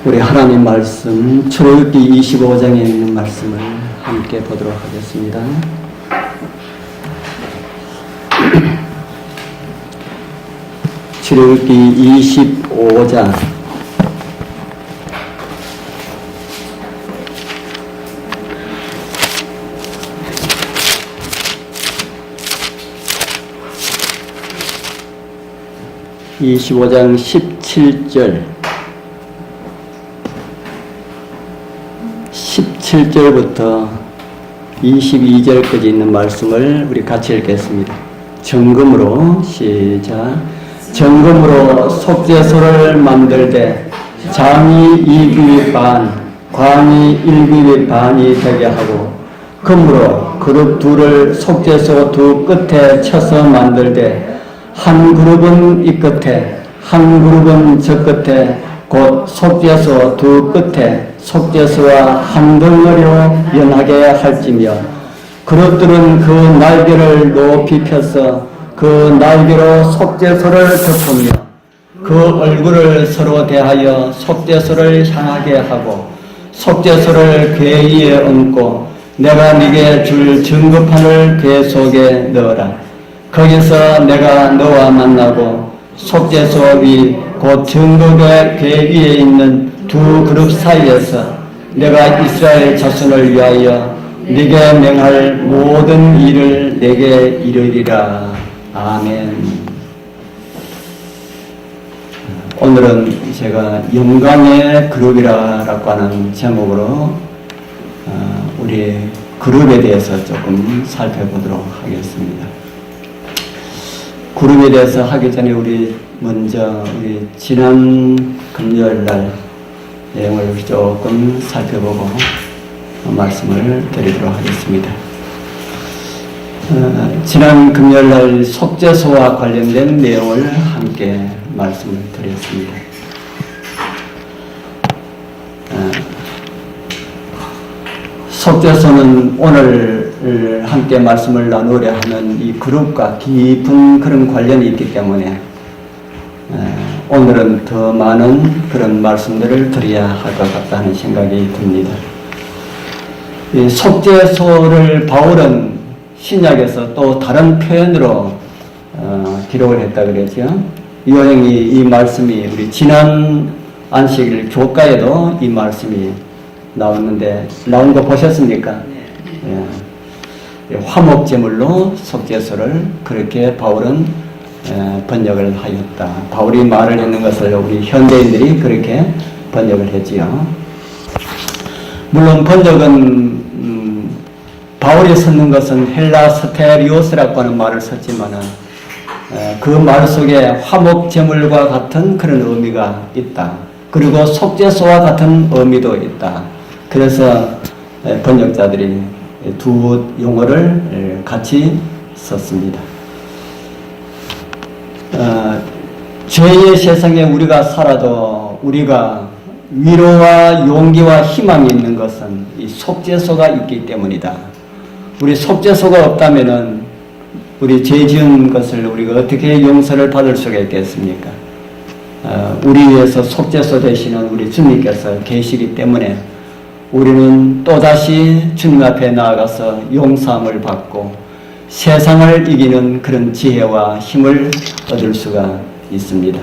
우리 하나님 말씀 출애굽기 25장에 있는 말씀을 함께 보도록 하겠습니다. 출애굽기 25장 25장 17절부터 22절까지 있는 말씀을 우리 같이 읽겠습니다. 정금으로 시작. 정금으로 속죄소를 만들되 장이 2규빗 반, 관이 1규빗 반이 되게 하고 금으로 그룹 둘을 속죄소 두 끝에 쳐서 만들되 한 그룹은 이 끝에 한 그룹은 저 끝에 곧 속죄소 두 끝에 속죄소와 한 덩어리로 연하게 할지며 그룹들은 그 날개를 높이 펴서 그 날개로 속죄소를 덮으며 그 얼굴을 서로 대하여 속죄소를 향하게 하고 속죄소를 궤 위에 얹고 내가 네게 줄 증거판을 궤 속에 넣어라. 거기서 내가 너와 만나고 속죄소 위 곧 증거궤 위에 있는 두 그룹 사이에서 내가 이스라엘 자손을 위하여 네게 명할 모든 일을 내게 이르리라. 아멘. 오늘은 제가 영광의 그룹이라고 하는 제목으로 우리 그룹에 대해서 조금 살펴보도록 하겠습니다. 그룹에 대해서 하기 전에 우리 먼저 우리 지난 금요일날 내용을 조금 살펴보고 말씀을 드리도록 하겠습니다. 지난 금요일날 속죄소와 관련된 내용을 함께 말씀을 드렸습니다. 속죄소는 오늘 함께 말씀을 나누려 하는 이 그룹과 깊은 그런 관련이 있기 때문에 오늘은 더 많은 그런 말씀들을 드려야 할 것 같다 하는 생각이 듭니다. 이 속죄소를 바울은 신약에서 또 다른 표현으로 기록을 했다 그랬죠. 요행이 이 말씀이 우리 지난 안식일 교과에도 이 말씀이 나왔는데 나온 거 보셨습니까? 예. 화목제물로 속죄소를 그렇게 바울은 번역을 하였다. 바울이 말을 했는 것을 우리 현대인들이 그렇게 번역을 했지요. 물론 번역은 바울이 썼는 것은 헬라 스테리오스라고 하는 말을 썼지만은 그 말 속에 화목제물과 같은 그런 의미가 있다. 그리고 속죄소와 같은 의미도 있다. 그래서 번역자들이 두 용어를 같이 썼습니다. 죄의 세상에 우리가 살아도 우리가 위로와 용기와 희망이 있는 것은 이 속죄소가 있기 때문이다. 우리 속죄소가 없다면은 우리 죄 지은 것을 우리가 어떻게 용서를 받을 수가 있겠습니까? 우리 위해서 속죄소 되시는 우리 주님께서 계시기 때문에 우리는 또다시 주님 앞에 나아가서 용서함을 받고 세상을 이기는 그런 지혜와 힘을 얻을 수가 있습니다.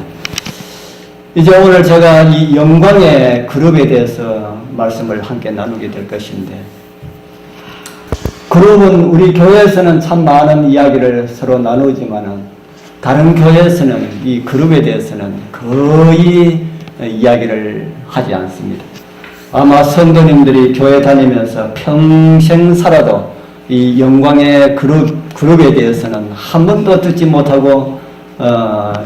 이제 오늘 제가 이 영광의 그룹에 대해서 말씀을 함께 나누게 될 것인데, 그룹은 우리 교회에서는 참 많은 이야기를 서로 나누지만은 다른 교회에서는 이 그룹에 대해서는 거의 이야기를 하지 않습니다. 아마 성도님들이 교회 다니면서 평생 살아도 이 영광의 그룹에 대해서는 한 번도 듣지 못하고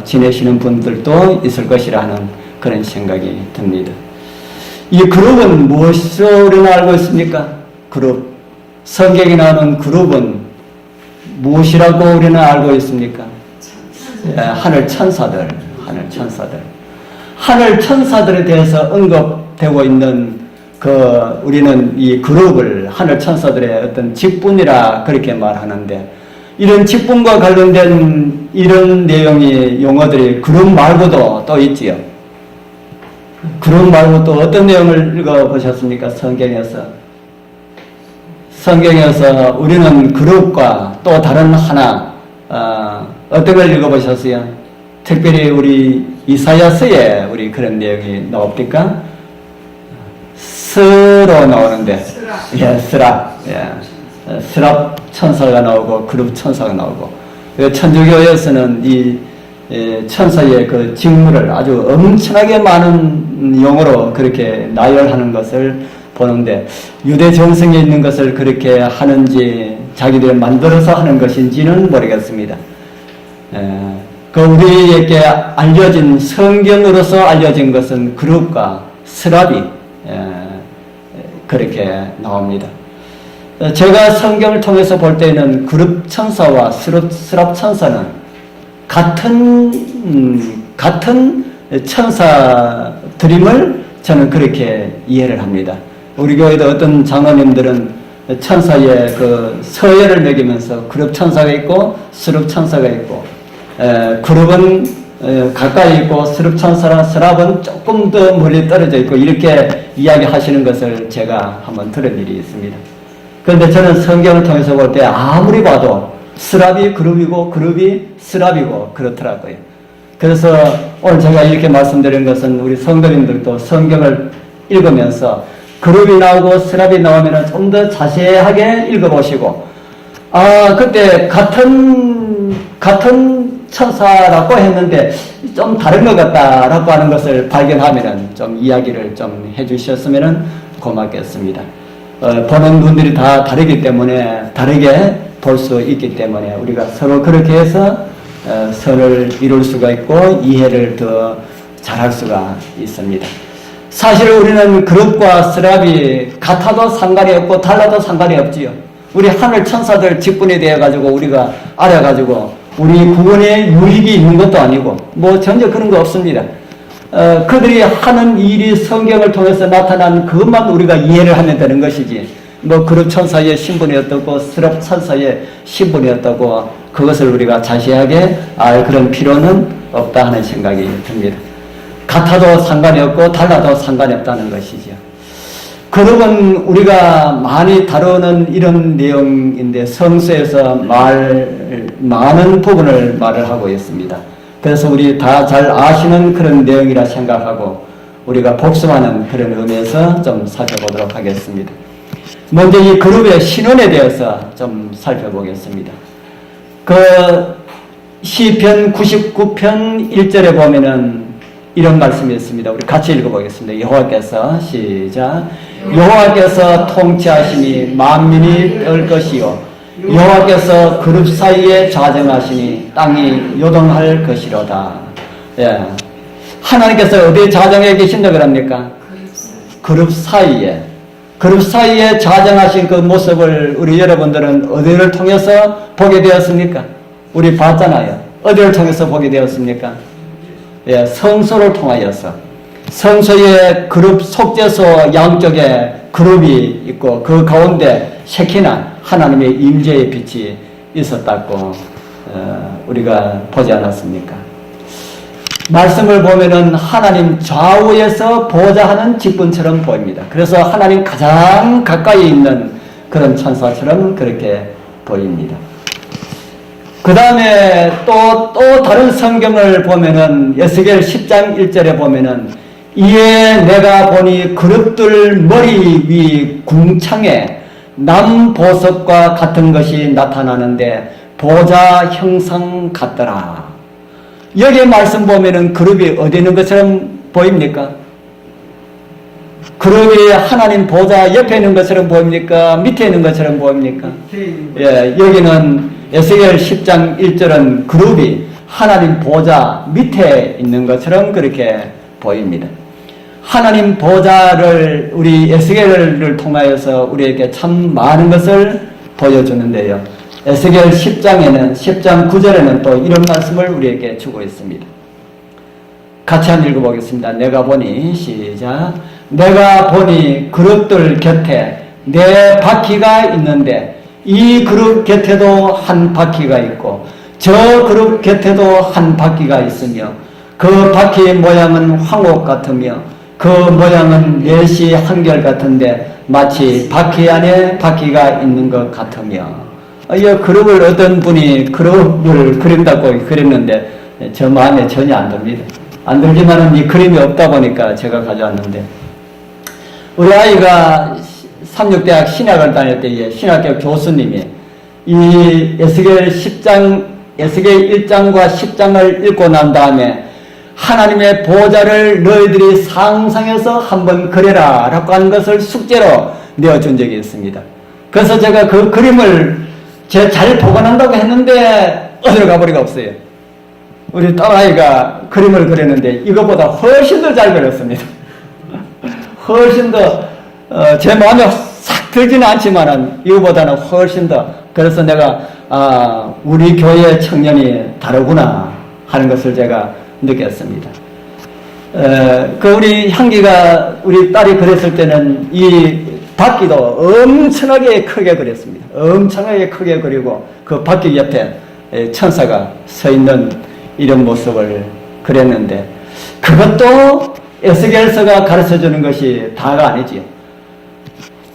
지내시는 분들도 있을 것이라는 그런 생각이 듭니다. 이 그룹은 무엇으로 우리는 알고 있습니까? 그룹. 성경에 나오는 그룹은 무엇이라고 우리는 알고 있습니까? 하늘 천사들. 하늘 천사들에 대해서 언급되고 있는 우리는 이 그룹을 하늘 천사들의 어떤 직분이라 그렇게 말하는데, 이런 직분과 관련된 이런 내용이 용어들이 그룹 말고도 또 있지요. 그룹 말고 또 어떤 내용을 읽어보셨습니까? 성경에서 우리는 그룹과 또 다른 하나 어떤 걸 읽어보셨어요? 특별히 우리 이사야서에 우리 그런 내용이 나옵니까? 스로 나오는데 예, 스랍 예. 스랍 천사가 나오고 그룹 천사가 나오고 천주교에서는 이 천사의 그 직무를 아주 엄청나게 많은 용어로 그렇게 나열하는 것을 보는데 유대 정성에 있는 것을 그렇게 하는지 자기들이 만들어서 하는 것인지는 모르겠습니다. 그 우리에게 알려진 성경으로서 알려진 것은 그룹과 스랍이 그렇게 나옵니다. 제가 성경을 통해서 볼 때는 그룹 천사와 스랍 천사는 같은 천사들임을 저는 그렇게 이해를 합니다. 우리 교회도 어떤 장로님들은 천사의 그 서예를 매기면서 그룹 천사가 있고 스룹 천사가 있고 그룹은 가까이 있고 스랍은 조금 더 멀리 떨어져 있고 이렇게 이야기하시는 것을 제가 한번 들은 일이 있습니다. 그런데 저는 성경을 통해서 볼 때 아무리 봐도 스랍이 그룹이고 그룹이 스랍이고 그렇더라고요. 그래서 오늘 제가 이렇게 말씀드린 것은 우리 성도님들도 성경을 읽으면서 그룹이 나오고 스랍이 나오면 좀 더 자세하게 읽어보시고 그때 같은 천사라고 했는데 좀 다른 것 같다라고 하는 것을 발견하면 좀 이야기를 좀 해주셨으면 고맙겠습니다. 보는 분들이 다 다르기 때문에 다르게 볼 수 있기 때문에 우리가 서로 그렇게 해서 선을 이룰 수가 있고 이해를 더 잘할 수가 있습니다. 사실 우리는 그룹과 스랍이 같아도 상관이 없고 달라도 상관이 없지요. 우리 하늘 천사들 직분이 되어가지고 우리가 알아가지고 우리 구원에 유익이 있는 것도 아니고 전혀 그런 거 없습니다. 그들이 하는 일이 성경을 통해서 나타난 그것만 우리가 이해를 하면 되는 것이지 그룹 천사의 신분이 어떻고 스랍 천사의 신분이 어떻고 그것을 우리가 자세하게 알 그런 필요는 없다 하는 생각이 듭니다. 같아도 상관이 없고 달라도 상관이 없다는 것이죠. 그룹은 우리가 많이 다루는 이런 내용인데 성서에서 많은 부분을 말을 하고 있습니다. 그래서 우리 다 잘 아시는 그런 내용이라 생각하고 우리가 복습하는 그런 의미에서 좀 살펴보도록 하겠습니다. 먼저 이 그룹의 신원에 대해서 좀 살펴보겠습니다. 시편 99편 1절에 보면은 이런 말씀이 있습니다. 우리 같이 읽어보겠습니다. 여호와께서 시작. 여호와께서 통치하시니 만민이 떨 것이요 여호와께서 그룹 사이에 좌정하시니 땅이 요동할 것이로다. 예. 하나님께서 어디에 좌정해 계신다고 합니까? 그룹 사이에 좌정하신 그 모습을 우리 여러분들은 어디를 통해서 보게 되었습니까? 우리 봤잖아요. 어디를 통해서 보게 되었습니까? 예, 성소를 통하여서 성소의 그룹 속죄소 양쪽에 그룹이 있고 그 가운데 셰키나 하나님의 임재의 빛이 있었다고 우리가 보지 않았습니까? 말씀을 보면은 하나님 좌우에서 보좌하는 직분처럼 보입니다. 그래서 하나님 가장 가까이 있는 그런 천사처럼 그렇게 보입니다. 그 다음에 또 다른 성경을 보면은 에스겔 10장 1절에 보면은 이에 내가 보니 그룹들 머리 위 궁창에 남보석과 같은 것이 나타나는데 보좌 형상 같더라. 여기 말씀 보면은 그룹이 어디 있는 것처럼 보입니까? 그룹이 하나님 보좌 옆에 있는 것처럼 보입니까? 밑에 있는 것처럼 보입니까? 예, 여기는 에스겔 10장 1절은 그룹이 하나님 보좌 밑에 있는 것처럼 그렇게 보입니다. 하나님 보좌를 우리 에스겔을 통하여서 우리에게 참 많은 것을 보여주는데요. 에스겔 10장 9절에는 또 이런 말씀을 우리에게 주고 있습니다. 같이 한번 읽어보겠습니다. 내가 보니 시작. 내가 보니 그룹들 곁에 네 바퀴가 있는데 이 그룹 곁에도 한 바퀴가 있고 저 그룹 곁에도 한 바퀴가 있으며 그 바퀴의 모양은 황옥 같으며 그 모양은 넷이 한결같은데 마치 바퀴 안에 바퀴가 있는 것 같으며, 이 그룹을 어떤 분이 그룹을 그린다고 그렸는데 저 마음에 전혀 안 듭니다. 안 들지만은 이 그림이 없다 보니까 제가 가져왔는데, 우리 아이가 삼육대학 신학을 다닐 때에 신학교 교수님이 이 에스겔 10장, 에스겔 1장과 10장을 읽고 난 다음에 하나님의 보좌를 너희들이 상상해서 한번 그려라 라고 하는 것을 숙제로 내어준 적이 있습니다. 그래서 제가 그 그림을 제가 잘 보관한다고 했는데 어디로 가버리가 없어요. 우리 딸아이가 그림을 그렸는데 이것보다 훨씬 더 잘 그렸습니다. 훨씬 더 제 마음에 싹 들지는 않지만은 이거보다는 훨씬 더. 그래서 내가 우리 교회 청년이 다르구나 하는 것을 제가 느꼈습니다. 그 우리 향기가 우리 딸이 그렸을 때는 이 바퀴도 엄청나게 크게 그렸습니다. 엄청나게 크게 그리고 그 바퀴 옆에 천사가 서 있는 이런 모습을 그렸는데, 그것도 에스겔서가 가르쳐 주는 것이 다가 아니지요.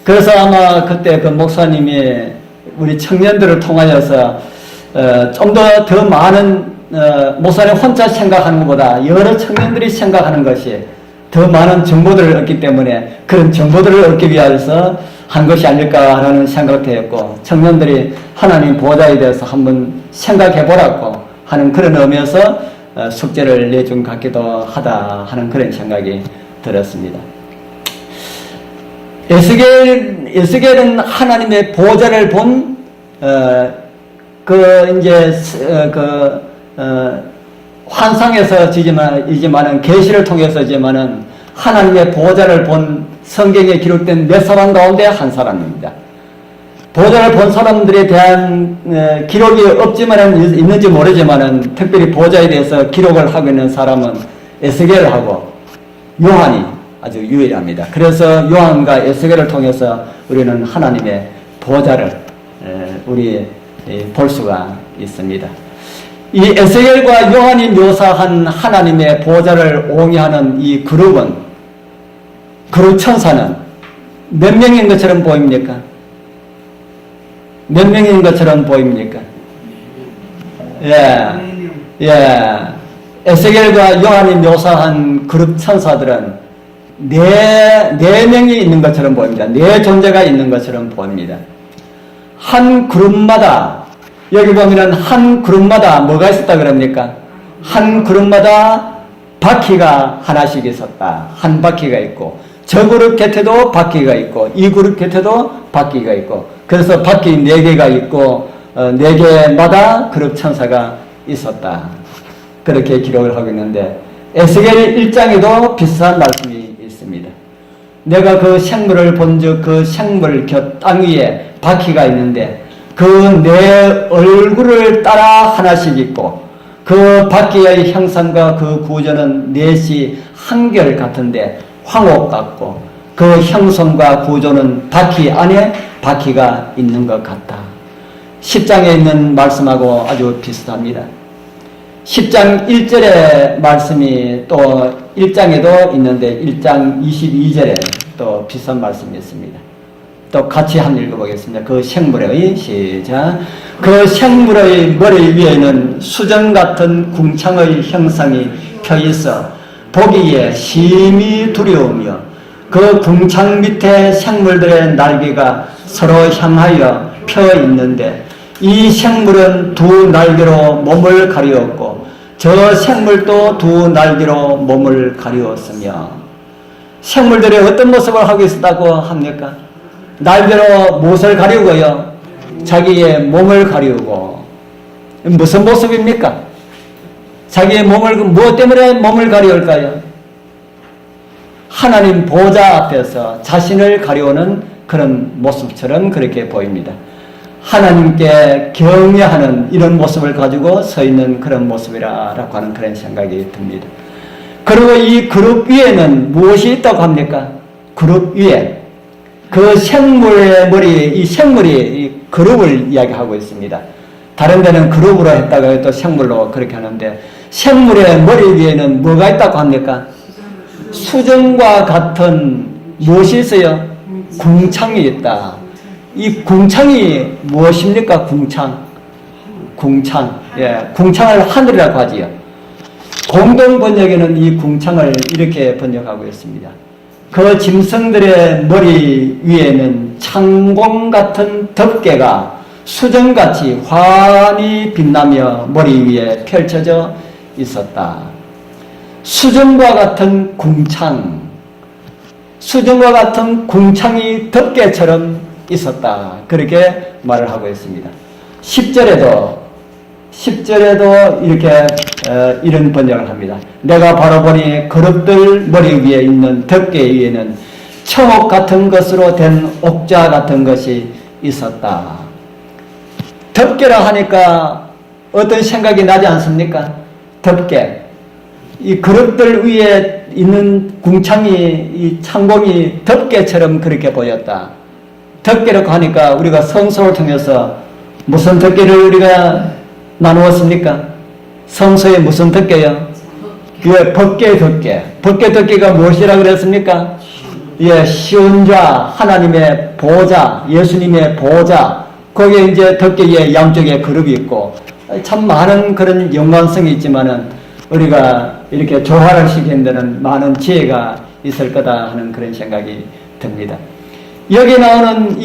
그래서 아마 그때 그 목사님이 우리 청년들을 통하여서 좀 더 많은 목사님 혼자 생각하는 것보다 여러 청년들이 생각하는 것이 더 많은 정보들을 얻기 때문에 그런 정보들을 얻기 위해서 한 것이 아닐까라는 생각도 했고, 청년들이 하나님 보좌에 대해서 한번 생각해 보라고 하는 그런 의미에서 숙제를 내준 것 같기도 하다 하는 그런 생각이 들었습니다. 에스겔은 하나님의 보좌를 본 환상에서지만은 계시를 통해서지만은 하나님의 보좌를 본 성경에 기록된 몇 사람 가운데 한 사람입니다. 보좌를 본 사람들에 대한 기록이 없지만은 있는지 모르지만은 특별히 보좌에 대해서 기록을 하고 있는 사람은 에스겔하고 요한이 아주 유일합니다. 그래서 요한과 에스겔을 통해서 우리는 하나님의 보좌를 우리 볼 수가 있습니다. 이 에스겔과 요한이 묘사한 하나님의 보좌를 옹이하는 이 그룹 천사는 몇 명인 것처럼 보입니까? 몇 명인 것처럼 보입니까? 에스겔과 요한이 묘사한 그룹 천사들은 네 명이 있는 것처럼 보입니다. 네 존재가 있는 것처럼 보입니다. 한 그룹마다, 여기 보면은 한 그룹마다 뭐가 있었다 그럽니까? 한 그룹마다 바퀴가 하나씩 있었다. 한 바퀴가 있고, 저 그룹 곁에도 바퀴가 있고, 이 그룹 곁에도 바퀴가 있고, 그래서 바퀴 4개가 있고, 4개마다 그룹 천사가 있었다. 그렇게 기록을 하고 있는데, 에스겔 1장에도 비슷한 말씀이 있습니다. 내가 그 생물을 본즉 그 생물 곁 땅 위에 바퀴가 있는데 그 내 얼굴을 따라 하나씩 있고 그 바퀴의 형상과 그 구조는 넷이 한결 같은데 황옥 같고 그 형성과 구조는 바퀴 안에 바퀴가 있는 것 같다. 10장에 있는 말씀하고 아주 비슷합니다. 10장 1절의 말씀이 또 1장에도 있는데 1장 22절에 또 비슷한 말씀이 있습니다. 또 같이 한번 읽어보겠습니다. 그 생물의 시작. 그 생물의 머리 위에는 수정 같은 궁창의 형상이 펴 있어 보기에 심히 두려우며 그 궁창 밑에 생물들의 날개가 서로 향하여 펴 있는데 이 생물은 두 날개로 몸을 가리웠고 저 생물도 두 날개로 몸을 가리웠으며, 생물들이 어떤 모습을 하고 있었다고 합니까? 날개로 무엇을 가리우고요? 자기의 몸을 가리우고. 무슨 모습입니까? 자기의 몸을, 무엇 때문에 몸을 가리울까요? 하나님 보좌 앞에서 자신을 가리우는 그런 모습처럼 그렇게 보입니다. 하나님께 경외하는 이런 모습을 가지고 서 있는 그런 모습이라고 하는 그런 생각이 듭니다. 그리고 이 그룹 위에는 무엇이 있다고 합니까? 그룹 위에 그 생물의 머리, 이 생물이 이 그룹을 이야기하고 있습니다. 다른 데는 그룹으로 했다가 또 생물로 그렇게 하는데 생물의 머리 위에는 뭐가 있다고 합니까? 수정과 같은 무엇이 있어요? 궁창이 있다. 이 궁창이 무엇입니까? 궁창. 예, 궁창을 하늘이라고 하지요. 공동 번역에는 이 궁창을 이렇게 번역하고 있습니다. 그 짐승들의 머리 위에는 창공 같은 덮개가 수정같이 환히 빛나며 머리 위에 펼쳐져 있었다. 수정과 같은 궁창, 수정과 같은 궁창이 덮개처럼 있었다. 그렇게 말을 하고 있습니다. 10절에도 이렇게 이런 번역을 합니다. 내가 바라보니 그룹들 머리 위에 있는 덮개 위에는 청옥 같은 것으로 된 옥자 같은 것이 있었다. 덮개라 하니까 어떤 생각이 나지 않습니까? 덮개. 이 그릇들 위에 있는 궁창이, 이 창공이 덮개처럼 그렇게 보였다. 덮개라고 하니까 우리가 성소를 통해서 무슨 덮개를 우리가 나누었습니까? 성소에 무슨 덮개요? 예, 법궤 덮개. 법궤 덮개가 무엇이라 그랬습니까? 예, 시온자, 하나님의 보좌, 예수님의 보좌. 거기에 이제 덮개 위에 양쪽에 그룹이 있고, 참 많은 그런 연관성이 있지만은, 우리가 이렇게 조화를 시키는 데는 많은 지혜가 있을 거다 하는 그런 생각이 듭니다. 여기 나오는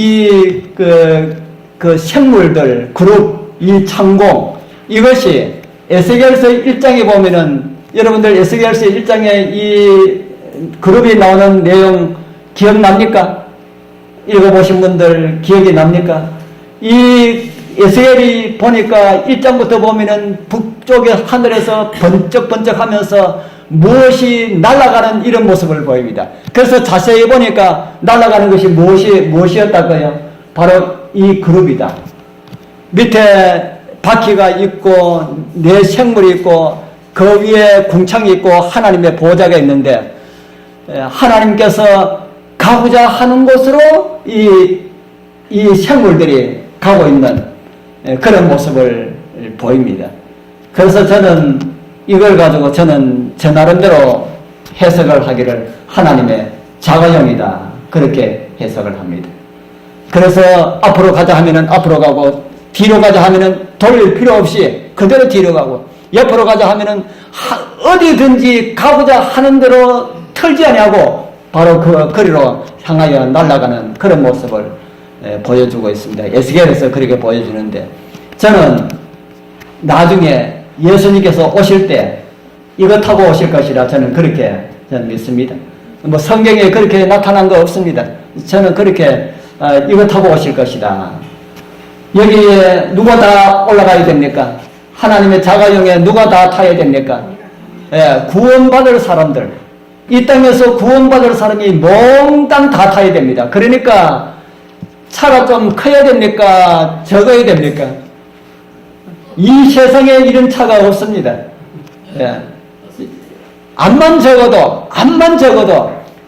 그 생물들, 그룹, 이 창공, 이것이 에스겔서 1장에 보면은, 여러분들 에스겔서 1장에 이 그룹이 나오는 내용 기억납니까? 읽어보신 분들 기억이 납니까? 이 에스겔이 보니까 1장부터 보면은 북쪽의 하늘에서 번쩍번쩍 하면서 무엇이 날아가는 이런 모습을 보입니다. 그래서 자세히 보니까 날아가는 것이 무엇이었다고요? 바로 이 그룹이다. 밑에 바퀴가 있고 네 생물이 있고 그 위에 궁창이 있고 하나님의 보좌가 있는데, 하나님께서 가고자 하는 곳으로 이 생물들이 가고 있는 그런 모습을 보입니다. 그래서 저는 이걸 가지고 저는 제 나름대로 해석을 하기를 하나님의 자가용이다, 그렇게 해석을 합니다. 그래서 앞으로 가자 하면은 앞으로 가고, 뒤로 가자 하면은 돌릴 필요 없이 그대로 뒤로 가고, 옆으로 가자 하면은 어디든지 가고자 하는 대로 털지 아니하고 바로 그 거리로 향하여 날아가는 그런 모습을 보여주고 있습니다. 에스겔에서 그렇게 보여주는데, 저는 나중에 예수님께서 오실 때 이거 타고 오실 것이라 저는 그렇게 믿습니다. 뭐 성경에 그렇게 나타난 거 없습니다. 저는 그렇게 이거 타고 오실 것이다. 여기에 누가 다 올라가야 됩니까? 하나님의 자가용에 누가 다 타야 됩니까? 예, 구원받을 사람들, 이 땅에서 구원받을 사람이 몽땅 다 타야 됩니다. 그러니까 차가 좀 커야 됩니까? 적어야 됩니까? 이 세상에 이런 차가 없습니다. 예. 암만 적어도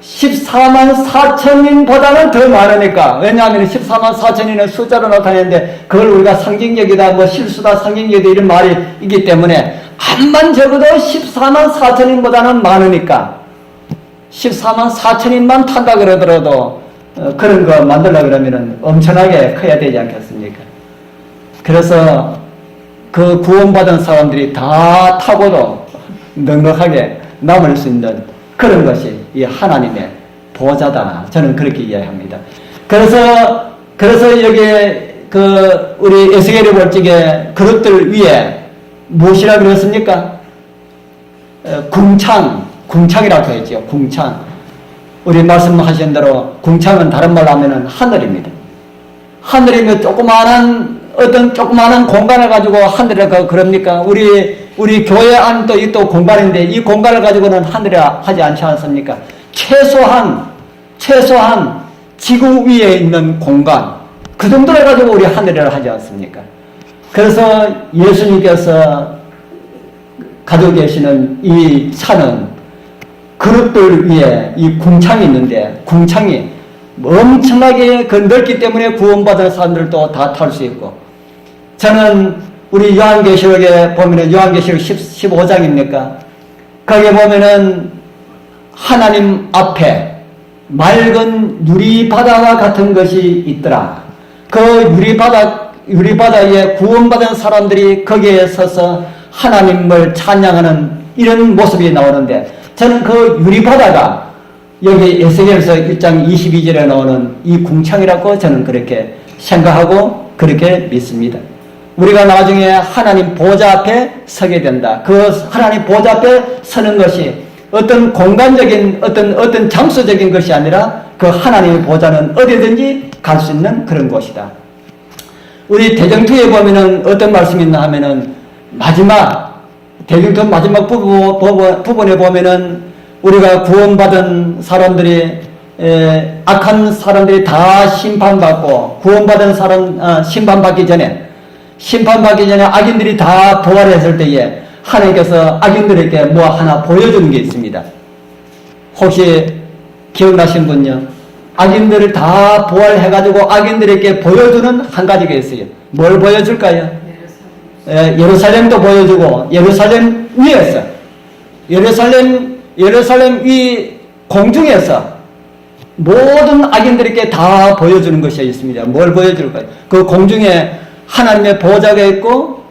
14만 4천인보다는 더 많으니까. 왜냐하면 14만 4천인은 숫자로 나타내는데 그걸 우리가 상징적이다, 뭐 실수다, 상징적이다 이런 말이 있기 때문에 암만 적어도 14만 4천인보다는 많으니까 14만 4천인만 탄다 그러더라도 그런 거 만들려고 그러면 엄청나게 커야 되지 않겠습니까? 그래서 그 구원받은 사람들이 다 타고도 넉넉하게 남을 수 있는 그런 것이 이 하나님의 보좌다. 저는 그렇게 이해합니다. 그래서 여기에 우리 에스겔이 볼 적에 그릇들 위에 무엇이라 그랬습니까? 궁창이라고 했죠. 궁창. 우리 말씀하신 대로 궁창은 다른 말로 하면은 하늘입니다. 하늘이면 어떤 조그마한 공간을 가지고 하늘이라고 그럽니까? 우리 교회 안도 또 공간인데 이 공간을 가지고는 하늘이라 하지 않지 않습니까? 최소한 지구 위에 있는 공간, 그 정도를 가지고 우리 하늘이라 하지 않습니까? 그래서 예수님께서 가지고 계시는 이 차는 그릇들 위에 이 궁창이 있는데, 궁창이 엄청나게 넓기 때문에 구원받은 사람들도 다 탈 수 있고, 저는 우리 요한계시록에 보면은 요한계시록 15장입니까? 거기에 보면은 하나님 앞에 맑은 유리바다와 같은 것이 있더라. 그 유리바다에 구원받은 사람들이 거기에 서서 하나님을 찬양하는 이런 모습이 나오는데, 저는 그 유리바다가 여기 에스겔서 1장 22절에 나오는 이 궁창이라고 저는 그렇게 생각하고 그렇게 믿습니다. 우리가 나중에 하나님 보좌 앞에 서게 된다. 그 하나님 보좌 앞에 서는 것이 어떤 공간적인 어떤 장소적인 것이 아니라 그 하나님의 보좌는 어디든지 갈 수 있는 그런 곳이다. 우리 대정투에 보면은 어떤 말씀이 있나 하면은 대정투 마지막 부분에 보면은 우리가 구원받은 사람들이 악한 사람들이 다 심판받고 구원받은 사람 심판받기 전에 악인들이 다 부활했을 때에 하나님께서 악인들에게 뭐 하나 보여주는 게 있습니다. 혹시 기억나신 분요? 악인들을 다 부활해가지고 악인들에게 보여주는 한 가지가 있어요. 뭘 보여줄까요? 예루살렘도 보여주고, 예루살렘 위에서, 예루살렘 위 공중에서 모든 악인들에게 다 보여주는 것이 있습니다. 뭘 보여줄까요? 그 공중에 하나님의 보좌가 있고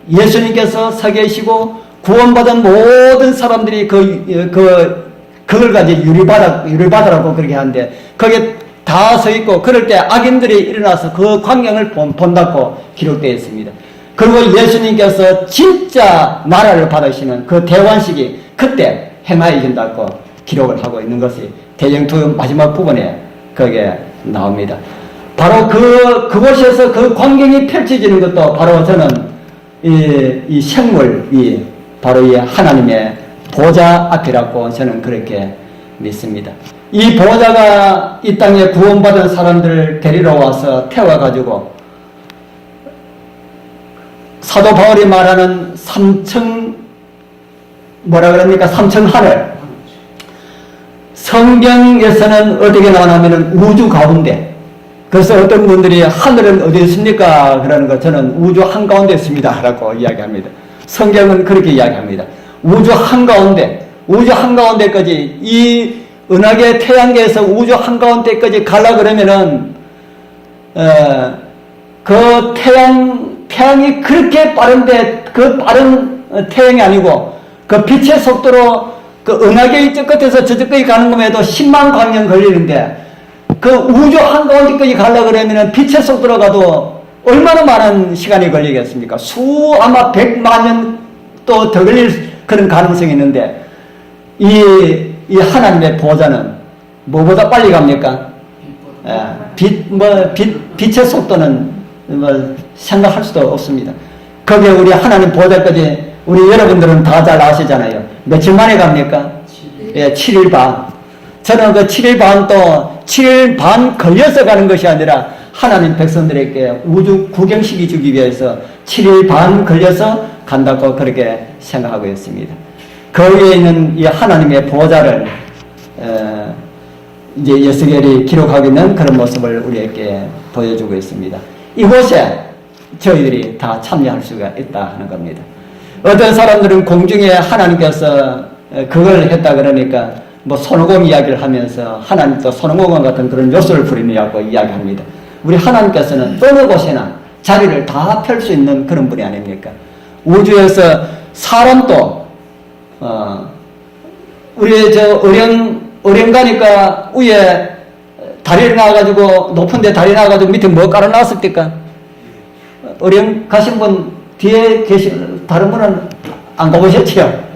예수님께서 서 계시고 구원받은 모든 사람들이 그걸 가지고 유리바다라고 그렇게 하는데 거기에 다 서 있고, 그럴 때 악인들이 일어나서 그 광경을 본다고 기록되어 있습니다. 그리고 예수님께서 진짜 나라를 받으시는 그 대관식이 그때 행하여진다고 기록을 하고 있는 것이 대정투 마지막 부분에 거기에 나옵니다. 바로 그곳에서 그 광경이 펼쳐지는 것도 바로 저는 이 생물이 바로 이 하나님의 보좌 앞이라고 저는 그렇게 믿습니다. 이 보좌가 이 땅에 구원받은 사람들을 데리러 와서 태워가지고 사도 바울이 말하는 삼층 하늘, 성경에서는 어떻게 나오냐면 우주 가운데. 그래서 어떤 분들이 하늘은 어디 있습니까? 그러는 거 저는 우주 한가운데 있습니다 라고 이야기합니다. 성경은 그렇게 이야기합니다. 우주 한가운데까지, 이 은하계 태양계에서 우주 한가운데까지 가려 그러면은 그 태양이 그렇게 빠른데, 그 빠른 태양이 아니고 그 빛의 속도로 그 은하계 이쪽 끝에서 저쪽까지 가는 것에도 10만 광년 걸리는데, 그 우주 한가운데까지 가려 그러면은 빛의 속도로 가도 얼마나 많은 시간이 걸리겠습니까? 아마 100만 년 또 더 걸릴 그런 가능성이 있는데, 이 하나님의 보좌는 뭐보다 빨리 갑니까? 빛의 속도는 생각할 수도 없습니다. 거기에 우리 하나님 보좌까지 우리 여러분들은 다 잘 아시잖아요. 며칠 만에 갑니까? 7일 반. 저는 그 7일 반도 7일 반 걸려서 가는 것이 아니라 하나님 백성들에게 우주 구경시키 주기 위해서 7일 반 걸려서 간다고 그렇게 생각하고 있습니다. 거기에 있는 이 하나님의 보좌를 이제 에스겔이 기록하고 있는 그런 모습을 우리에게 보여주고 있습니다. 이곳에 저희들이 다 참여할 수가 있다 하는 겁니다. 어떤 사람들은 공중에 하나님께서 그걸 했다 그러니까 뭐 손오공 이야기를 하면서 하나님도 손오공 같은 그런 요소를 부리느냐고 이야기합니다. 우리 하나님께서는 어느 곳에나 자리를 다 펼 수 있는 그런 분이 아닙니까? 우주에서 사람도 우리 저 어령 가니까 위에 다리를 놔가지고 높은데 다리 놔가지고 밑에 뭐 깔아놨을 때까? 어령 가신 분 뒤에 계신 다른 분은 안 가보셨지요?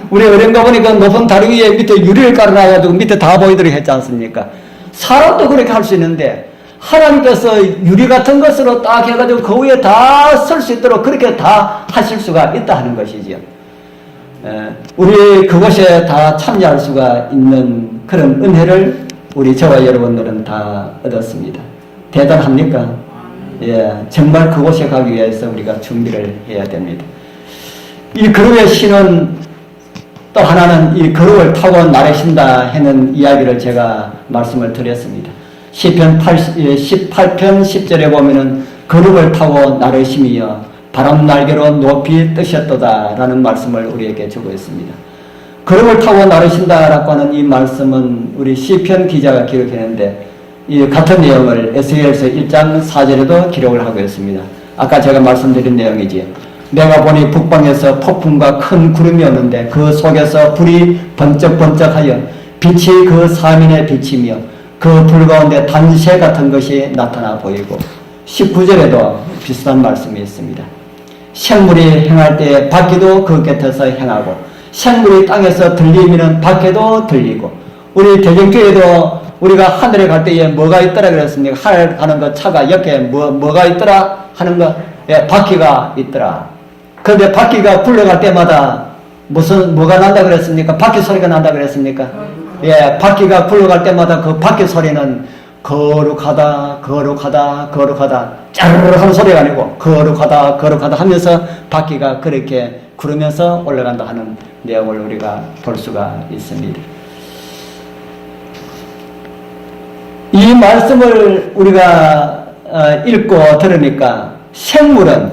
우리 어령 가보니까 높은 다리 위에 밑에 유리를 깔아놔가지고 밑에 다 보이도록 했지 않습니까? 사람도 그렇게 할 수 있는데 하나님께서 유리 같은 것으로 딱 해가지고 그 위에 다 설 수 있도록 그렇게 다 하실 수가 있다 하는 것이지요. 우리 그것에 다 참여할 수가 있는 그런 은혜를 우리 저와 여러분들은 다 얻었습니다. 대단합니까? 예, 정말 그곳에 가기 위해서 우리가 준비를 해야 됩니다. 이 그룹의 시는 또 하나는 이 그룹을 타고 나르신다 하는 이야기를 제가 말씀을 드렸습니다. 시편 18편 10절에 보면은 그룹을 타고 나르심이여 바람 날개로 높이 뜨셨도다 라는 말씀을 우리에게 주고 있습니다. 구름을 타고 나르신다라고 하는 이 말씀은 우리 시편 기자가 기록했는데 이 같은 내용을 에스겔서 1장 4절에도 기록을 하고 있습니다. 아까 제가 말씀드린 내용이지. 내가 보니 북방에서 폭풍과 큰 구름이 오는데 그 속에서 불이 번쩍번쩍하여 빛이 그 사면에 비치며 그 불 가운데 단새 같은 것이 나타나 보이고 19절에도 비슷한 말씀이 있습니다. 생물이 행할 때 바퀴도 그 곁에서 행하고 생물이 땅에서 들리면 바퀴도 들리고 우리 대경교회도 우리가 하늘에 갈 때에 뭐가 있더라 그랬습니까? 하늘 가는 거 차가 옆에 뭐가 있더라 하는 거 예, 바퀴가 있더라. 그런데 바퀴가 굴러갈 때마다 뭐가 난다 그랬습니까? 바퀴 소리가 난다 그랬습니까? 예, 바퀴가 굴러갈 때마다 그 바퀴 소리는 거룩하다 짜르르 하는 소리가 아니고 거룩하다 하면서 바퀴가 그렇게 구르면서 올라간다 하는 내용을 우리가 볼 수가 있습니다. 이 말씀을 우리가 읽고 들으니까 생물은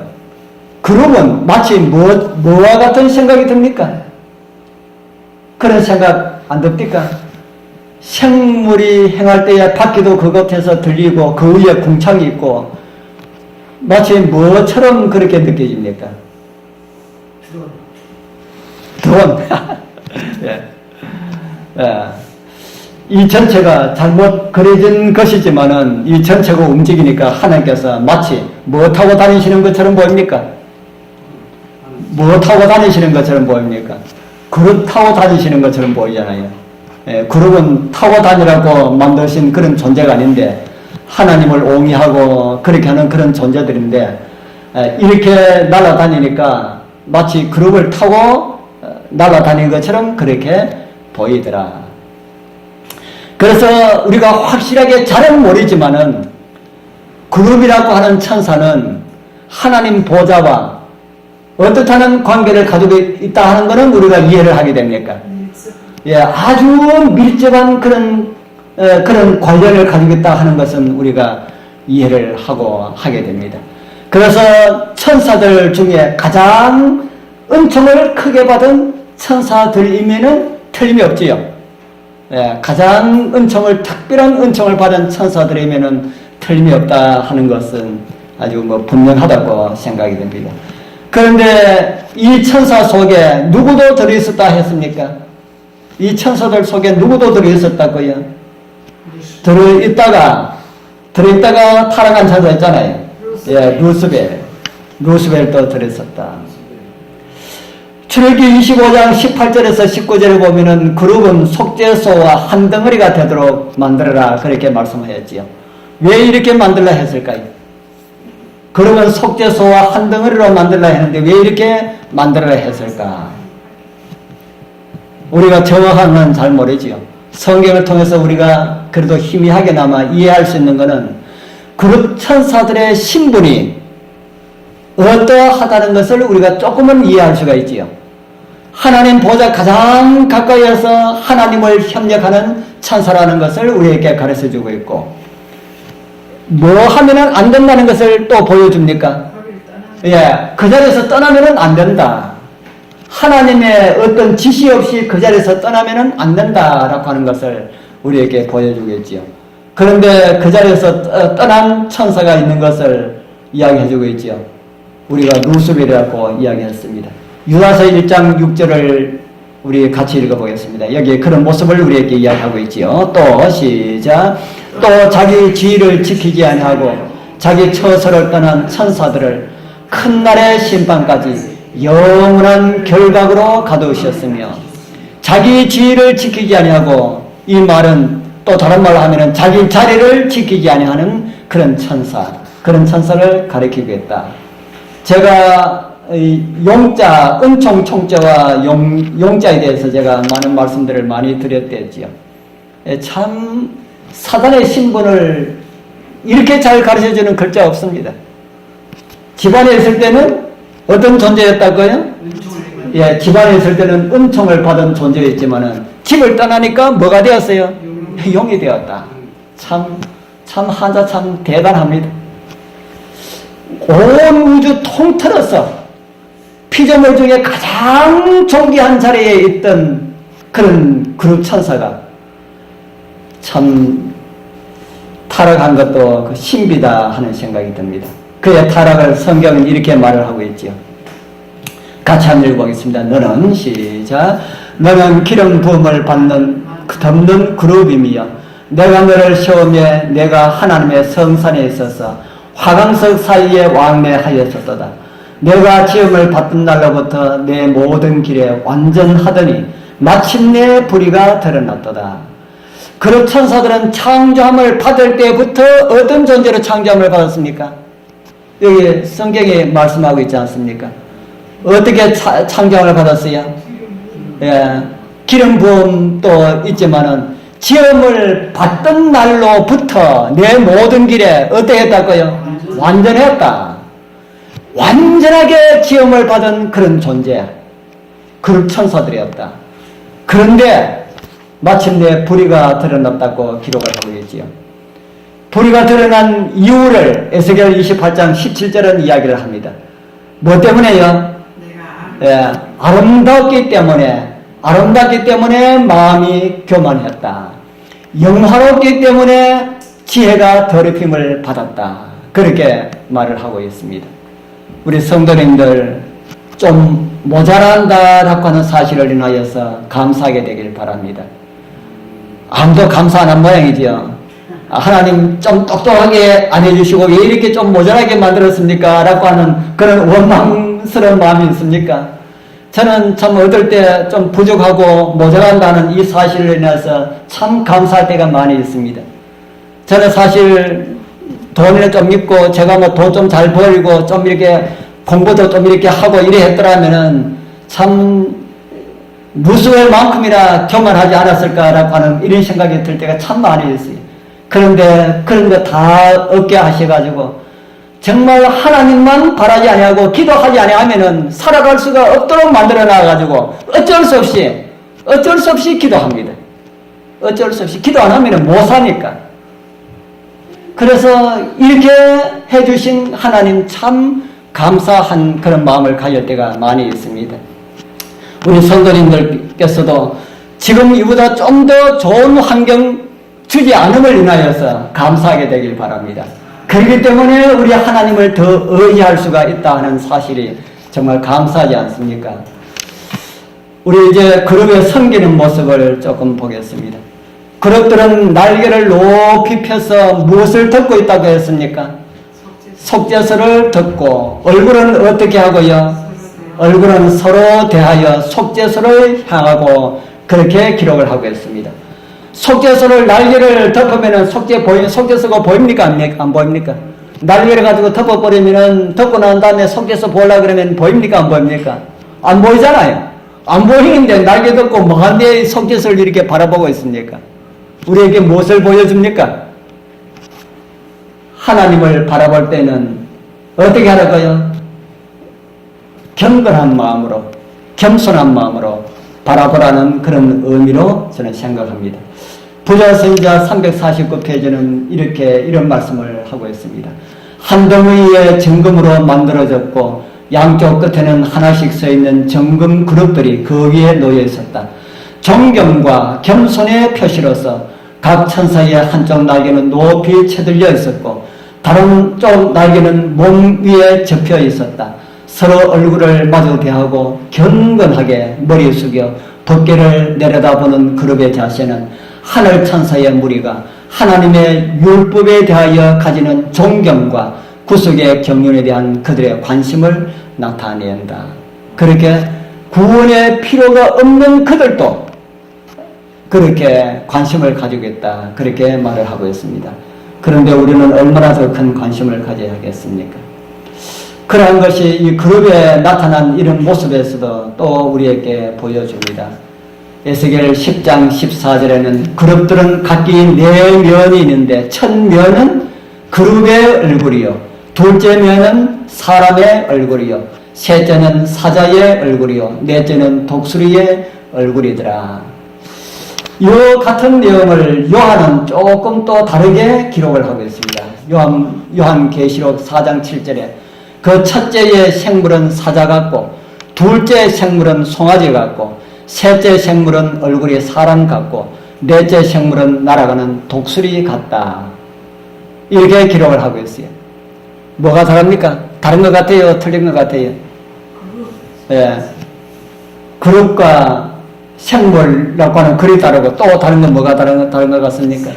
구름은 마치 뭐와 같은 생각이 듭니까? 그런 생각 안 듭니까? 생물이 행할 때에 바퀴도 그곳에서 들리고 그 위에 궁창이 있고 마치 뭐처럼 그렇게 느껴집니까? 드론. 예. 예. 이 전체가 잘못 그려진 것이지만은 이 전체가 움직이니까 하나님께서 마치 뭐 타고 다니시는 것처럼 보입니까? 뭐 타고 다니시는 것처럼 보입니까? 그릇 타고 다니시는 것처럼 보이잖아요. 예, 그룹은 타고 다니라고 만드신 그런 존재가 아닌데 하나님을 옹이하고 그렇게 하는 그런 존재들인데 이렇게 날아다니니까 마치 그룹을 타고 날아다니는 것처럼 그렇게 보이더라. 그래서 우리가 확실하게 잘은 모르지만은 그룹이라고 하는 천사는 하나님 보좌와 어떻다는 관계를 가지고 있다 하는 것은 우리가 이해를 하게 됩니까? 예, 아주 밀접한 그런 관련을 가지고 있다 하는 것은 우리가 이해를 하게 됩니다. 그래서 천사들 중에 가장 은총을 크게 받은 천사들이면은 틀림이 없지요. 예, 가장 특별한 은총을 받은 천사들이면은 틀림이 없다 하는 것은 아주 분명하다고 생각이 됩니다. 그런데 이 천사 속에 누구도 들어있었다 했습니까? 이 천사들 속에 누구도 들어있었다고요? 들어있다가 타락한 천사 있잖아요. 예, 루스벨도 들어있었다. 출애굽기 25장 18절에서 19절에 보면은 그룹은 속죄소와 한 덩어리가 되도록 만들어라 그렇게 말씀하였지요. 왜 이렇게 만들라 했을까요? 그룹은 속죄소와 한 덩어리로 만들라 했는데 왜 이렇게 만들어라 했을까? 우리가 정확한 건 잘 모르지요. 성경을 통해서 우리가 그래도 희미하게나마 이해할 수 있는 것은 그룹 천사들의 신분이 어떠하다는 것을 우리가 조금은 이해할 수가 있지요. 하나님 보좌 가장 가까이에서 하나님을 협력하는 천사라는 것을 우리에게 가르쳐주고 있고 뭐 하면은 안 된다는 것을 또 보여줍니까? 예, 그 자리에서 떠나면은 안 된다. 하나님의 어떤 지시 없이 그 자리에서 떠나면은 안 된다라고 하는 것을 우리에게 보여주겠지요. 그런데 그 자리에서 떠난 천사가 있는 것을 이야기해주고 있지요. 우리가 루스벨이라고 이야기했습니다. 유다서 1장 6절을 우리 같이 읽어보겠습니다. 여기에 그런 모습을 우리에게 이야기하고 있지요. 또 시작. 또 자기 지위를 지키지 아니하고 자기 처소를 떠난 천사들을 큰 날의 심판까지 영원한 결박으로 가두셨으며 자기 지위를 지키지 아니하고 이 말은 또 다른 말로 하면은 자기 자리를 지키지 아니하는 그런 천사를 가리키고 있다. 제가 용자, 은총 총자와 용자에 대해서 제가 많은 말씀들을 많이 드렸댔지요. 참 사단의 신분을 이렇게 잘 가르쳐주는 글자 없습니다. 집안에 있을 때는 어떤 존재였다고요? 예, 집안에 있을 때는 은총을 받은 존재였지만은 집을 떠나니까 뭐가 되었어요? 용이 되었다. 참 한자 참 대단합니다. 온 우주 통틀어서 피조물 중에 가장 존귀한 자리에 있던 그런 그룹 천사가 참 타락한 것도 그 신비다 하는 생각이 듭니다. 그의 타락을 성경은 이렇게 말을 하고 있지요. 같이 한번 읽어보겠습니다. 너는 시작. 너는 기름 부음을 받는 덮는 그룹이며 내가 너를 시험에 내가 하나님의 성산에 있어서 화강석 사이에 왕래하였었도다. 내가 지음을 받던 날로부터 내 모든 길에 완전하더니 마침내 불의가 드러났도다. 그룹 천사들은 창조함을 받을 때부터 어떤 존재로 창조함을 받았습니까? 여기 성경에 말씀하고 있지 않습니까? 어떻게 창조함을 받았어요? 예, 기름 부음도 있지만은 지음을 받던 날로부터 내 모든 길에 어떻게 했다고요? 완전했다. 완전하게 지음을 받은 그런 존재, 그룹 천사들이었다. 그런데 마침내 불의가 드러났다고 기록을 하고 있지요. 불의가 드러난 이유를 에스겔 28장 17절은 이야기를 합니다. 뭐 때문에요? 아름답기 때문에 마음이 교만했다. 영화롭기 때문에 지혜가 더럽힘을 받았다. 그렇게 말을 하고 있습니다. 우리 성도님들 좀 모자란다라고 하는 사실을 인하여서 감사하게 되길 바랍니다. 아무도 감사 안 한 모양이지요. 하나님 좀 똑똑하게 안 해주시고 왜 이렇게 좀 모자라게 만들었습니까? 라고 하는 그런 원망스러운 마음이 있습니까? 저는 참 얻을 때 좀 부족하고 모자란다는 이 사실로 인해서 참 감사할 때가 많이 있습니다. 저는 사실 돈을 좀 있고 제가 뭐 돈 좀 잘 벌고 좀 이렇게 공부도 좀 이렇게 하고 이래 했더라면은 참 무수할 만큼이나 교만하지 않았을까라고 하는 이런 생각이 들 때가 참 많이 있어요. 그런데 그런 거 다 얻게 하셔가지고 정말 하나님만 바라지 아니하고 기도하지 아니하면은 살아갈 수가 없도록 만들어 놔가지고 어쩔 수 없이 기도합니다. 어쩔 수 없이 기도 안 하면은 못 사니까. 그래서 이렇게 해주신 하나님 참 감사한 그런 마음을 가질 때가 많이 있습니다. 우리 성도님들께서도 지금 이보다 좀 더 좋은 환경 주지 않음을 인하여서 감사하게 되길 바랍니다. 그렇기 때문에 우리 하나님을 더 의지할 수가 있다 하는 사실이 정말 감사하지 않습니까? 우리 이제 그룹의 섬기는 모습을 조금 보겠습니다. 그룹들은 날개를 높이 펴서 무엇을 듣고 있다고 했습니까? 속죄서를 듣고 얼굴은 어떻게 하고요? 얼굴은 서로 대하여 속죄서를 향하고 그렇게 기록을 하고 있습니다. 속죄서를 날개를 덮으면은 속죄서가 보입니까? 안 보입니까? 날개를 가지고 덮어버리면은 덮고 난 다음에 속죄서 보려고 그러면 보입니까? 안 보입니까? 안 보이잖아요. 안 보이는데 날개 덮고 뭐한데 속죄서를 이렇게 바라보고 있습니까? 우리에게 무엇을 보여줍니까? 하나님을 바라볼 때는 어떻게 하라고요? 경건한 마음으로, 겸손한 마음으로 바라보라는 그런 의미로 저는 생각합니다. 부자선지자 349페이지는 이런 말씀을 하고 있습니다. 한 덩이의 정금으로 만들어졌고 양쪽 끝에는 하나씩 서 있는 정금 그룹들이 그 위에 놓여 있었다. 존경과 겸손의 표시로서 각 천사의 한쪽 날개는 높이 쳐들려 있었고 다른 쪽 날개는 몸 위에 접혀 있었다. 서로 얼굴을 마주 대하고 경건하게 머리 숙여 덮개를 내려다보는 그룹의 자세는 하늘 천사의 무리가 하나님의 율법에 대하여 가지는 존경과 구속의 경륜에 대한 그들의 관심을 나타낸다. 그렇게 구원의 필요가 없는 그들도 그렇게 관심을 가지고 있다. 그렇게 말을 하고 있습니다. 그런데 우리는 얼마나 더 큰 관심을 가져야겠습니까? 그러한 것이 이 그룹에 나타난 이런 모습에서도 또 우리에게 보여줍니다. 에스겔 10장 14절에는 그룹들은 각기 4면이 있는데 첫 면은 그룹의 얼굴이요, 둘째 면은 사람의 얼굴이요, 셋째는 사자의 얼굴이요, 넷째는 독수리의 얼굴이더라. 이 같은 내용을 요한은 조금 또 다르게 기록을 하고 있습니다. 요한계시록 4장 7절에 그 첫째의 생물은 사자 같고 둘째 생물은 송아지 같고 셋째 생물은 얼굴이 사람 같고 넷째 생물은 날아가는 독수리 같다. 이렇게 기록을 하고 있어요. 뭐가 다릅니까? 다른 것 같아요? 틀린 것 같아요? 예. 그룹과 생물이라고 하는 글이 다르고 또 다른 건 뭐가 다른 것 같습니까?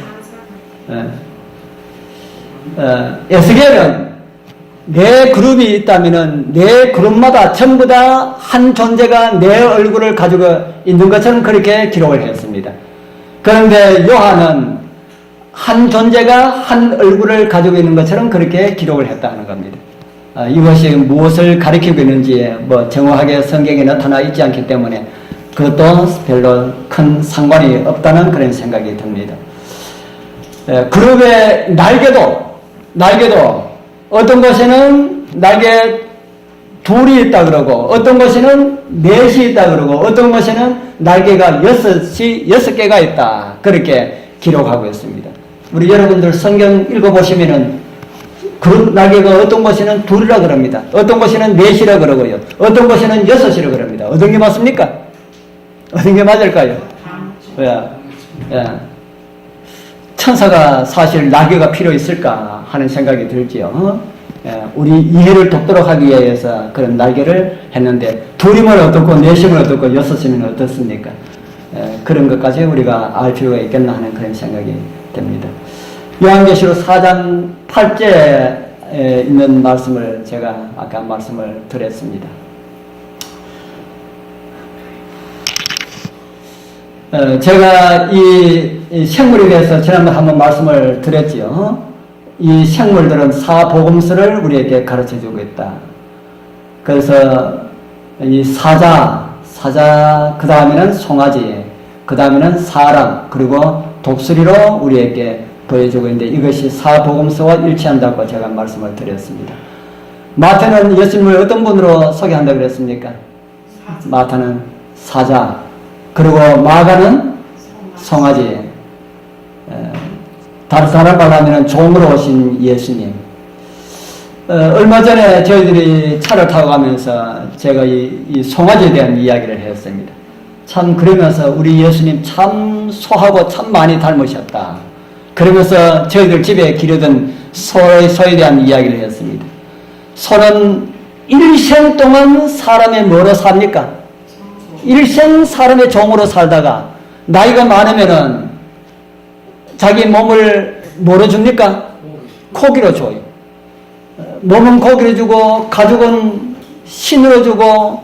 예. 에스겔은 내 그룹이 있다면은 내 그룹마다 전부 다 한 존재가 내 얼굴을 가지고 있는 것처럼 그렇게 기록을 했습니다. 그런데 요한은 한 존재가 한 얼굴을 가지고 있는 것처럼 그렇게 기록을 했다는 겁니다. 이것이 무엇을 가리키고 있는지 뭐 정확하게 성경에 나타나 있지 않기 때문에 그것도 별로 큰 상관이 없다는 그런 생각이 듭니다. 그룹의 날개도 어떤 곳에는 날개 둘이 있다 그러고 어떤 곳에는 넷이 있다 그러고 어떤 곳에는 날개가 6개가 있다 그렇게 기록하고 있습니다. 우리 여러분들 성경 읽어보시면은 그룹 날개가 어떤 곳에는 둘이라 그럽니다. 어떤 곳에는 넷이라 그러고요. 어떤 곳에는 6이라 그럽니다. 어떤 게 맞습니까? 어떤 게 맞을까요? 예. 천사가 사실 날개가 필요 있을까 하는 생각이 들지요. 우리 이해를 돕도록 하기 위해서 그런 날개를 했는데 둘이면 어떻고 넷이면 어떻고 6이면 어떻습니까? 그런 것까지 우리가 알 필요가 있겠나 하는 그런 생각이 듭니다. 요한계시록 4장 8절에 있는 말씀을 제가 아까 말씀을 드렸습니다. 제가 이 생물에 대해서 지난번에 한번 말씀을 드렸지요. 이 생물들은 사복음서를 우리에게 가르쳐주고 있다. 그래서 이 사자 그 다음에는 송아지, 그 다음에는 사람, 그리고 독수리로 우리에게 보여주고 있는데 이것이 사복음서와 일치한다고 제가 말씀을 드렸습니다. 마태는 예수님을 어떤 분으로 소개한다고 그랬습니까? 마태는 사자, 그리고 마가는 송아지, 다른 사람 말하면 종으로 오신 예수님. 얼마 전에 저희들이 차를 타고 가면서 제가 이 송아지에 대한 이야기를 했습니다. 참 그러면서 우리 예수님 참 소하고 참 많이 닮으셨다. 그러면서 저희들 집에 기르던 소에 대한 이야기를 했습니다. 소는 일생 동안 사람의 뭐로 삽니까? 일생 사람의 종으로 살다가 나이가 많으면은 자기 몸을 뭐로 줍니까? 고기로 줘요. 몸은 고기로 주고 가죽은 신으로 주고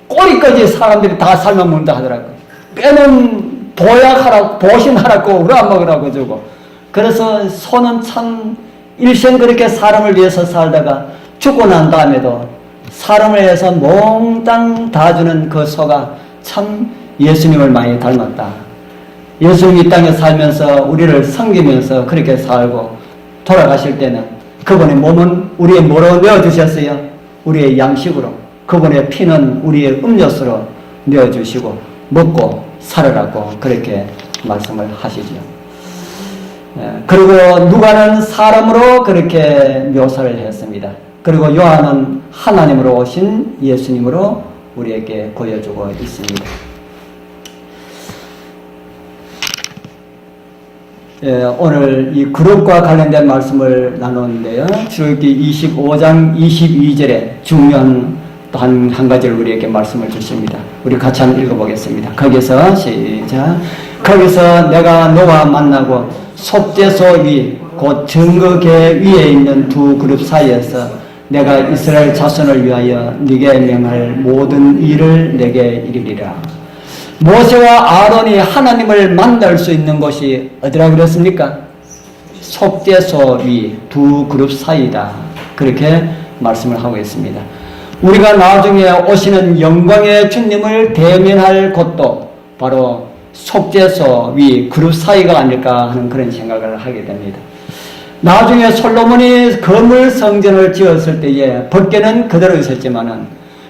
꼬리까지 사람들이 다 삶아 먹는다 하더라고요. 뼈는 보약하라고 보신하라고 우라 먹으라고 주고. 그래서 소는 참 일생 그렇게 사람을 위해서 살다가 죽고 난 다음에도 사람을 위해서 몽땅 다 주는 그 소가 참 예수님을 많이 닮았다. 예수님이 이 땅에 살면서 우리를 섬기면서 그렇게 살고 돌아가실 때는 그분의 몸은 우리의 뭐로 내어주셨어요? 우리의 양식으로. 그분의 피는 우리의 음료수로 내어주시고 먹고 살으라고 그렇게 말씀을 하시죠. 그리고 누가는 사람으로 그렇게 묘사를 했습니다. 그리고 요한은 하나님으로 오신 예수님으로 우리에게 보여주고 있습니다. 오늘 이 그룹과 관련된 말씀을 나누는데요. 출애굽기 25장 22절에 중요한 또 한 가지를 우리에게 말씀을 주십니다. 우리 같이 한번 읽어보겠습니다. 거기서 시작. 거기서 내가 너와 만나고 속죄소 위 곧 증거궤 위에 있는 두 그룹 사이에서 내가 이스라엘 자손을 위하여 네게 명할 모든 일을 내게 이르리라. 모세와 아론이 하나님을 만날 수 있는 곳이 어디라 그랬습니까? 속죄소 위 두 그룹 사이다. 그렇게 말씀을 하고 있습니다. 우리가 나중에 오시는 영광의 주님을 대면할 곳도 바로 속죄소 위 그룹 사이가 아닐까 하는 그런 생각을 하게 됩니다. 나중에 솔로몬이 거물 성전을 지었을 때에 법궤는 그대로 있었지만은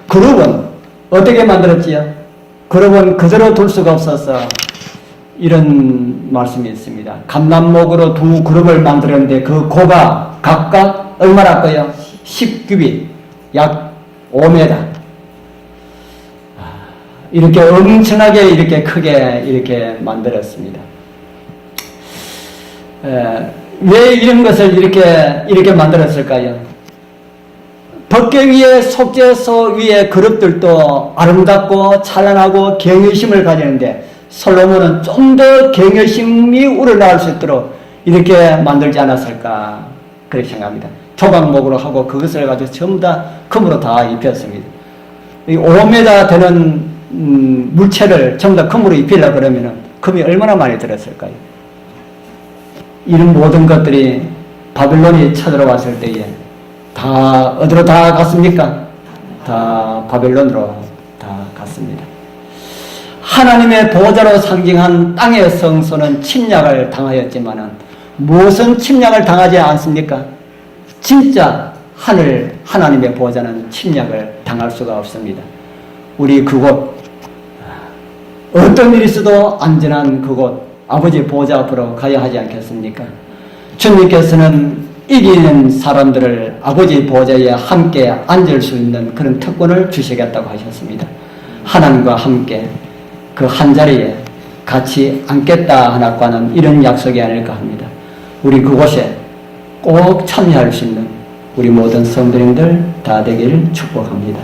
그룹은 어떻게 만들었지요? 그룹은 그대로 둘 수가 없어서 이런 말씀이 있습니다. 감람목으로 두 그룹을 만들었는데 그 고가 각각 얼마나 거요? 10규빗, 약 5m. 이렇게 엄청나게 이렇게 크게 이렇게 만들었습니다. 왜 이런 것을 이렇게 만들었을까요? 덮개 위에 속죄소 위에 그릇들도 아름답고 찬란하고 경외심을 가지는데 솔로몬은 좀 더 경외심이 우러나올 수 있도록 이렇게 만들지 않았을까 그렇게 생각합니다. 조각목으로 하고 그것을 가지고 전부 다 금으로 다 입혔습니다. 5m 되는 물체를 전부 다 금으로 입히려고 그러면 금이 얼마나 많이 들었을까요? 이런 모든 것들이 바벨론이 쳐들어왔을 때에 다 어디로 다 갔습니까? 다 바벨론으로 다 갔습니다. 하나님의 보호자로 상징한 땅의 성소는 침략을 당하였지만은 무슨 침략을 당하지 않습니까? 진짜 하나님의 보호자는 침략을 당할 수가 없습니다. 우리 그곳 어떤 일이 있어도 안전한 그곳 아버지 보호자 앞으로 가야 하지 않겠습니까? 주님께서는 이기는 사람들을 아버지 보호자에 함께 앉을 수 있는 그런 특권을 주시겠다고 하셨습니다. 하나님과 함께 그 한자리에 같이 앉겠다 하나과는 이런 약속이 아닐까 합니다. 우리 그곳에 꼭 참여할 수 있는 우리 모든 성도님들 다 되기를 축복합니다.